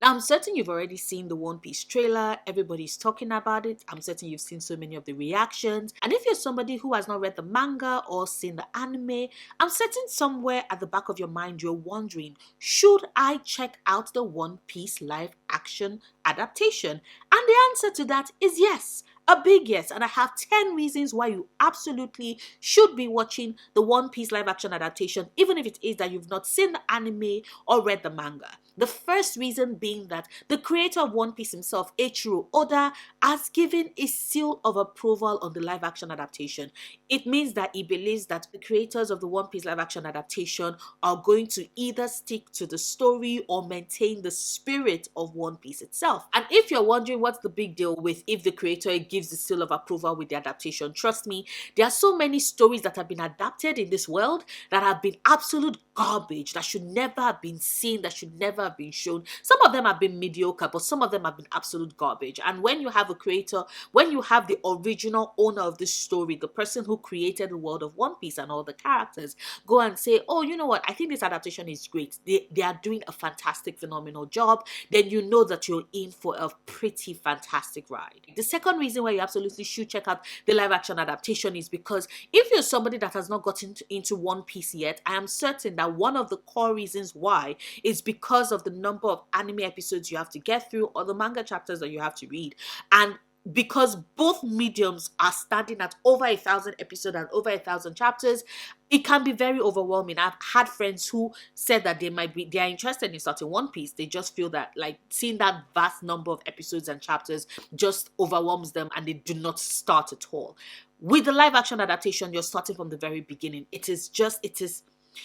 I'm certain you've already seen the One Piece trailer. Everybody's talking about it. I'm certain you've seen so many of the reactions. And if you're somebody who has not read the manga or seen the anime, I'm certain somewhere at the back of your mind you're wondering, should I check out the One Piece live action adaptation? And the answer to that is yes. A big yes, and I have 10 reasons why you absolutely should be watching the One Piece live action adaptation, even if it is that you've not seen the anime or read the manga. The first reason being that the creator of One Piece himself, Eiichiro Oda, has given a seal of approval on the live action adaptation. It means that he believes that the creators of the One Piece live action adaptation are going to either stick to the story or maintain the spirit of One Piece itself. And if you're wondering what's the big deal with if the creator gives the seal of approval with the adaptation, trust me, there are so many stories that have been adapted in this world that have been absolute garbage, that should never have been seen, that should never have been shown. Some of them have been mediocre, but some of them have been absolute garbage. And when you have a creator, when you have the original owner of this story, the person who created the world of One Piece and all the characters, go and say, oh, you know what, I think this adaptation is great. They are doing a fantastic, phenomenal job. Then you know that you're in for a pretty fantastic ride. The second reason why you absolutely should check out the live action adaptation is because if you're somebody that has not gotten into One Piece yet, I am certain that one of the core reasons why is because of the number of anime episodes you have to get through or the manga chapters that you have to read. And because both mediums are standing at over 1,000 episodes and over 1,000 chapters, it can be very overwhelming. I've had friends who said that they are interested in starting One Piece. They just feel that like seeing that vast number of episodes and chapters just overwhelms them and they do not start at all. With the live action adaptation, you're starting from the very beginning.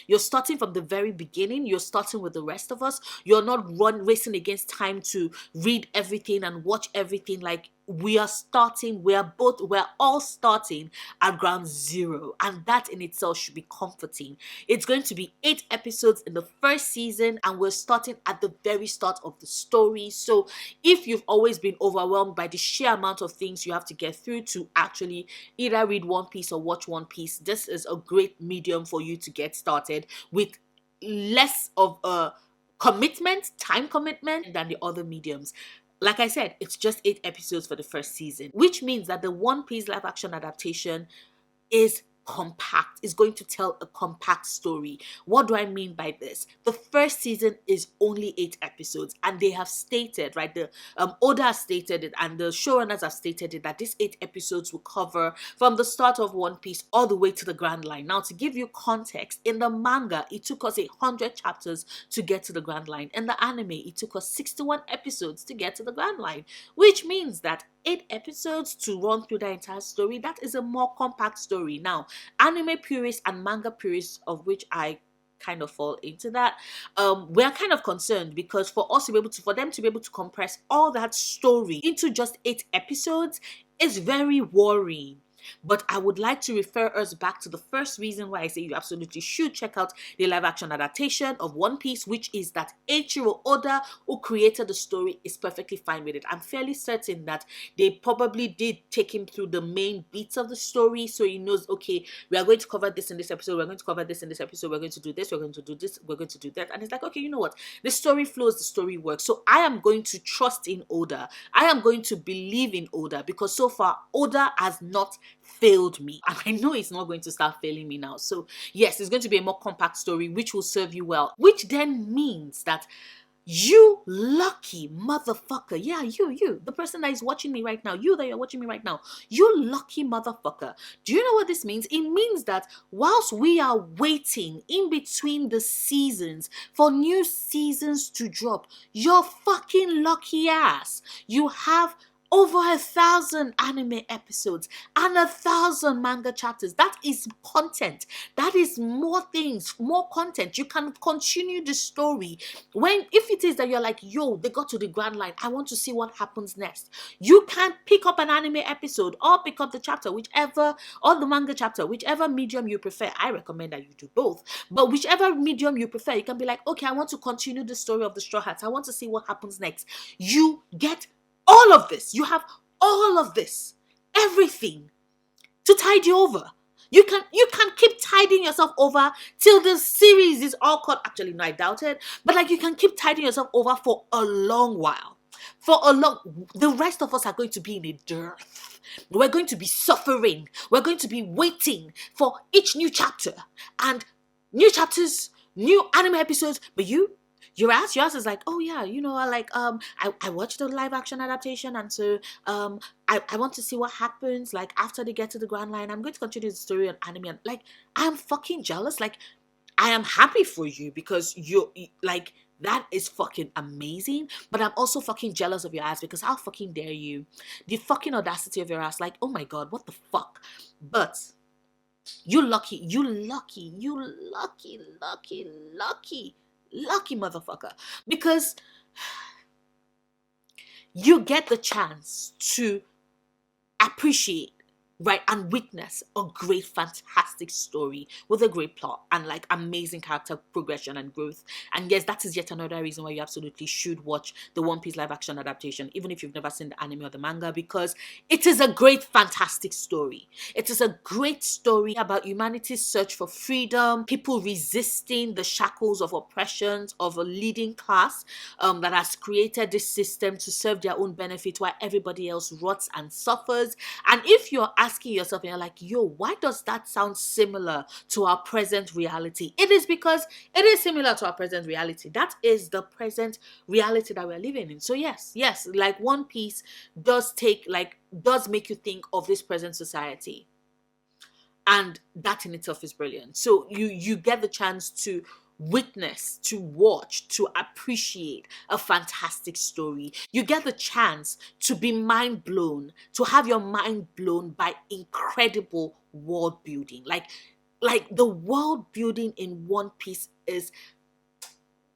You're starting from the very beginning. You're starting with the rest of us. You're not racing against time to read everything and watch everything. Like we're all starting at ground zero. And that in itself should be comforting. It's going to be 8 episodes in the first season and we're starting at the very start of the story. So if you've always been overwhelmed by the sheer amount of things you have to get through to actually either read One Piece or watch One Piece, this is a great medium for you to get started with less of a time commitment than the other mediums. Like I said, it's just 8 episodes for the first season, which means that the One Piece live action adaptation is compact, is going to tell a compact story. What do I mean by this? The first season is only 8 episodes and they have stated, right, the Oda has stated it and the showrunners have stated it, that these 8 episodes will cover from the start of One Piece all the way to the Grand Line. Now, to give you context, in the manga, it took us 100 chapters to get to the Grand Line. In the anime, it took us 61 episodes to get to the Grand Line, which means that 8 episodes to run through the entire story, that is a more compact story. Now, anime purists and manga purists, of which I kind of fall into that, we're kind of concerned because for them to be able to compress all that story into just 8 episodes is very worrying. But I would like to refer us back to the first reason why I say you absolutely should check out the live action adaptation of One Piece, which is that Eiichiro Oda, who created the story, is perfectly fine with it. I'm fairly certain that they probably did take him through the main beats of the story, so he knows, okay, we are going to cover this in this episode, we're going to cover this in this episode, we're going to do this, we're going to do this, we're going to do that. And it's like, okay, you know what? The story flows, the story works. So I am going to trust in Oda. I am going to believe in Oda because so far, Oda has not failed me, and I know it's not going to start failing me now. So yes, it's going to be a more compact story which will serve you well, which then means that you lucky motherfucker, yeah, you, the person that is watching me right now, you that you're watching me right now, you lucky motherfucker. Do you know what this means? It means that whilst we are waiting in between the seasons for new seasons to drop, your fucking lucky ass, you have over 1,000 anime episodes and 1,000 manga chapters. That is content. That is more things, more content. You can continue the story. If it is that you're like, yo, they got to the Grand Line, I want to see what happens next. You can pick up an anime episode or pick up the chapter, or the manga chapter, whichever medium you prefer. I recommend that you do both. But whichever medium you prefer, you can be like, okay, I want to continue the story of the Straw Hats. I want to see what happens next. You get all of this. You have all of this, everything to tide you over. You can keep tiding yourself over till the series is all caught. Actually, no, I doubt it. But like, you can keep tiding yourself over for a long while. The rest of us are going to be in a dearth. We're going to be suffering. We're going to be waiting for each new chapter and new chapters, new anime episodes. But your ass is like, oh yeah, I watched the live action adaptation, and so I want to see what happens like after they get to the Grand Line. I'm going to continue the story on anime, and like, I'm fucking jealous. Like, I am happy for you because like, that is fucking amazing. But I'm also fucking jealous of your ass because how fucking dare you? The fucking audacity of your ass. Like, oh my god, what the fuck? But you lucky motherfucker. Because you get the chance to appreciate, right, and witness a great, fantastic story with a great plot and like amazing character progression and growth. And yes, that is yet another reason why you absolutely should watch the One Piece live action adaptation, even if you've never seen the anime or the manga, because it is a great, fantastic story. It is a great story about humanity's search for freedom, people resisting the shackles of oppressions of a leading class that has created this system to serve their own benefit while everybody else rots and suffers. And if you're asking yourself and you're like, yo, why does that sound similar to our present reality? It is because it is similar to our present reality. That is the present reality that we're living in. So yes, like One Piece does make you think of this present society. And that in itself is brilliant. So you get the chance to witness, to watch, to appreciate a fantastic story. You get the chance to be mind blown, to have your mind blown by incredible world building. Like the world building in One Piece is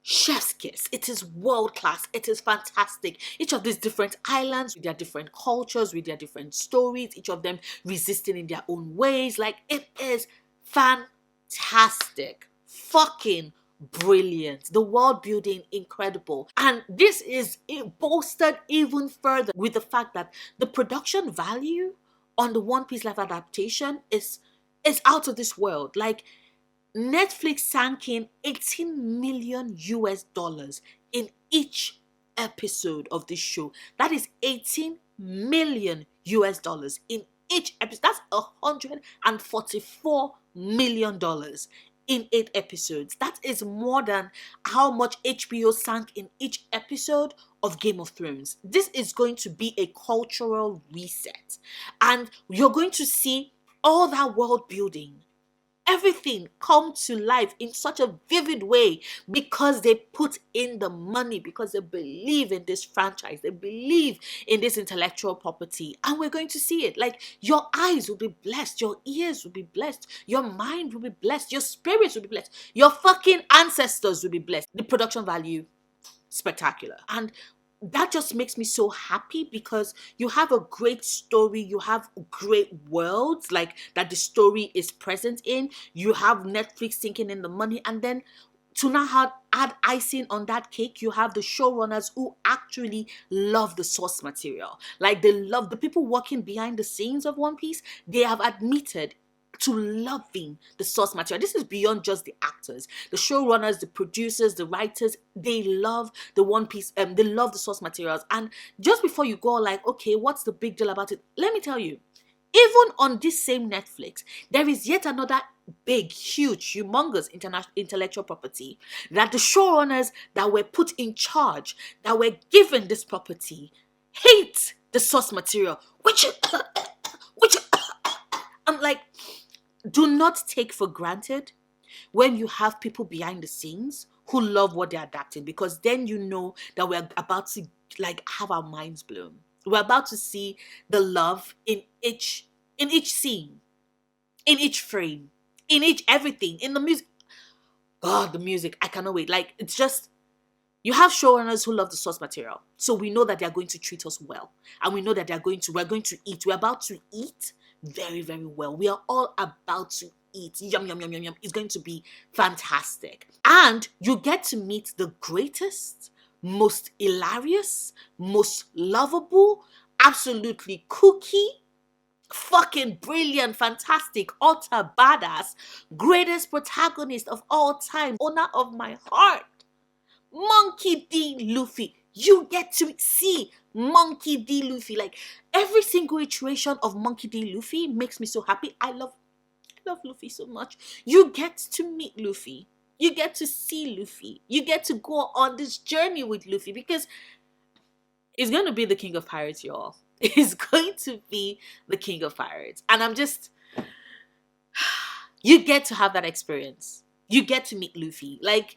chef's kiss. It is world class. It is fantastic. Each of these different islands with their different cultures, with their different stories, each of them resisting in their own ways. Like, it is fantastic. Fucking brilliant. The world building, incredible. And this is bolstered even further with the fact that the production value on the One Piece live adaptation is out of this world. Like, Netflix sank in 18 million US dollars in each episode of this show. That is 18 million US dollars in each episode. That's $144 million in 8 episodes. That is more than how much HBO sank in each episode of Game of Thrones. This is going to be a cultural reset. And you're going to see all that world building, everything come to life in such a vivid way because they put in the money, because they believe in this franchise, they believe in this intellectual property, and we're going to see it. Like, your eyes will be blessed, your ears will be blessed, your mind will be blessed, your spirits will be blessed, your fucking ancestors will be blessed. The production value, spectacular. And that just makes me so happy because you have a great story, you have great worlds like that the story is present in. You have Netflix sinking in the money, and then to now add icing on that cake, you have the showrunners who actually love the source material. Like, they love the people working behind the scenes of One Piece. They have admitted to loving the source material. This is beyond just the actors, the showrunners, the producers, the writers. They love the One Piece, they love the source materials. And just before you go like, okay, what's the big deal about it? Let me tell you, even on this same Netflix, there is yet another big, huge, humongous intellectual property that the showrunners that were put in charge, that were given this property, hate the source material, which I'm like, do not take for granted when you have people behind the scenes who love what they're adapting, because then you know that we're about to like have our minds blown. We're about to see the love in each scene, in each frame, in each everything, in the music. God, the music, I cannot wait. Like, it's just, you have showrunners who love the source material, so we know that they're going to treat us well, and we know that we're going to eat. We're about to eat very, very well. We are all about to eat. Yum, yum, yum, yum, yum. It's going to be fantastic. And you get to meet the greatest, most hilarious, most lovable, absolutely kooky, fucking brilliant, fantastic, utter badass, greatest protagonist of all time, owner of my heart, Monkey D. Luffy. You get to see Monkey D. Luffy. Like every single iteration of Monkey D. Luffy makes me so happy. I love Luffy so much. You get to meet Luffy. You get to see Luffy. You get to go on this journey with Luffy because he's going to be the king of pirates, y'all. He's going to be the king of pirates. And I'm just, you get to have that experience. You get to meet Luffy. Like,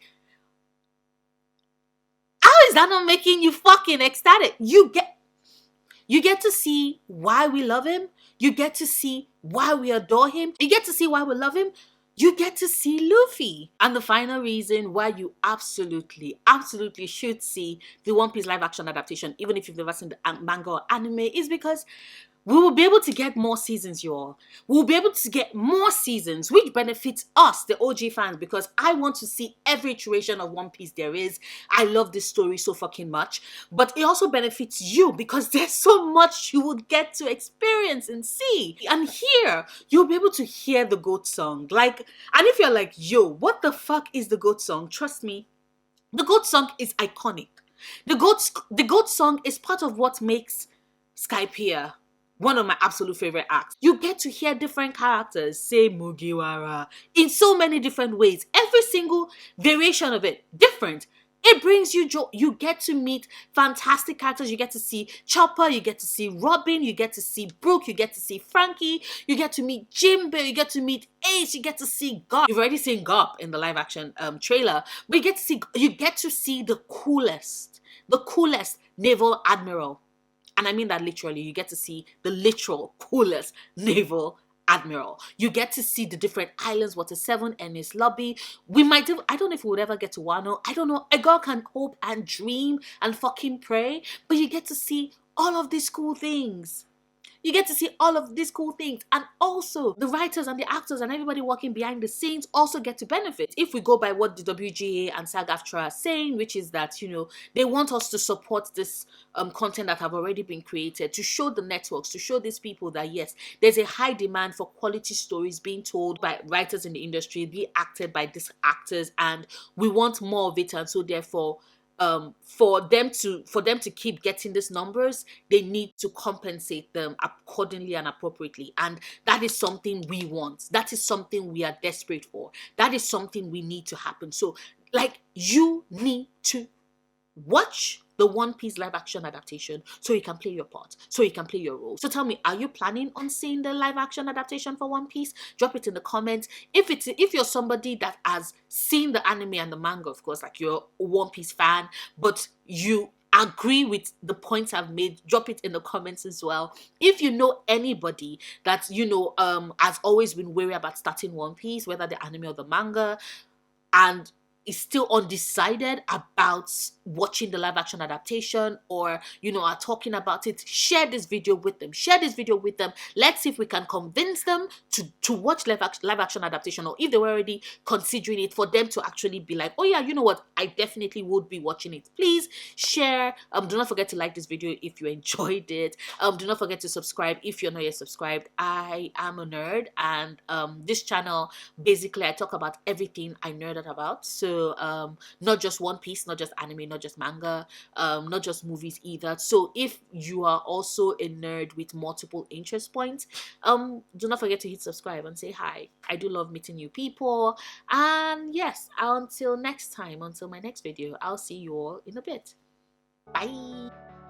how is that not making you fucking ecstatic? You get to see why we love him. You get to see why we adore him. You get to see why we love him. You get to see Luffy. And the final reason why you absolutely, absolutely should see the One Piece live action adaptation, even if you've never seen the manga or anime, is because we will be able to get more seasons, y'all. We'll be able to get more seasons, which benefits us, the OG fans, because I want to see every iteration of One Piece there is. I love this story so fucking much. But it also benefits you because there's so much you would get to experience and see. And here, you'll be able to hear the GOAT song. Like, and if you're like, yo, what the fuck is the GOAT song? Trust me, the GOAT song is iconic. The GOAT song is part of what makes Skypiea one of my absolute favorite acts. You get to hear different characters say Mugiwara in so many different ways. Every single variation of it, different. It brings you joy. You get to meet fantastic characters. You get to see Chopper. You get to see Robin. You get to see Brooke. You get to see Frankie. You get to meet Jimbe. You get to meet Ace. You get to see Garp. You've already seen Garp in the live action trailer, but you get to see the coolest naval admiral. And I mean that literally. You get to see the literal coolest naval admiral. You get to see the different islands, Water 7 and its lobby. I don't know if we would ever get to Wano. I don't know. A girl can hope and dream and fucking pray. But you get to see all of these cool things. You get to see all of these cool things. And also, the writers and the actors and everybody working behind the scenes also get to benefit. If we go by what the WGA and SAG-AFTRA are saying, which is that, they want us to support this content that have already been created, to show the networks, to show these people that, yes, there's a high demand for quality stories being told by writers in the industry, be acted by these actors, and we want more of it. And so, therefore, for them to keep getting these numbers, they need to compensate them accordingly and appropriately. And that is something we want. That is something we are desperate for. That is something we need to happen. So, like, you need to watch the One Piece live action adaptation so you can play your part, so you can play your role. So tell me, are you planning on seeing the live action adaptation for One Piece? Drop it in the comments. If you're somebody that has seen the anime and the manga, of course, like you're a One Piece fan, but you agree with the points I've made, drop it in the comments as well. If you know anybody that has always been wary about starting One Piece, whether the anime or the manga, and is still undecided about watching the live action adaptation, or are talking about it, share this video with them. Let's see if we can convince them to watch live action adaptation, or if they were already considering it, for them to actually be like, oh yeah, you know what, I definitely would be watching it. Please share. Do not forget to like this video if you enjoyed it. Do not forget to subscribe if you're not yet subscribed. I am a nerd, and this channel, basically, I talk about everything I nerded about. So not just One Piece, not just anime, not just manga, not just movies either. So if you are also a nerd with multiple interest points, do not forget to hit subscribe and say hi. I do love meeting new people. And yes, until next time, until my next video, I'll see you all in a bit. Bye.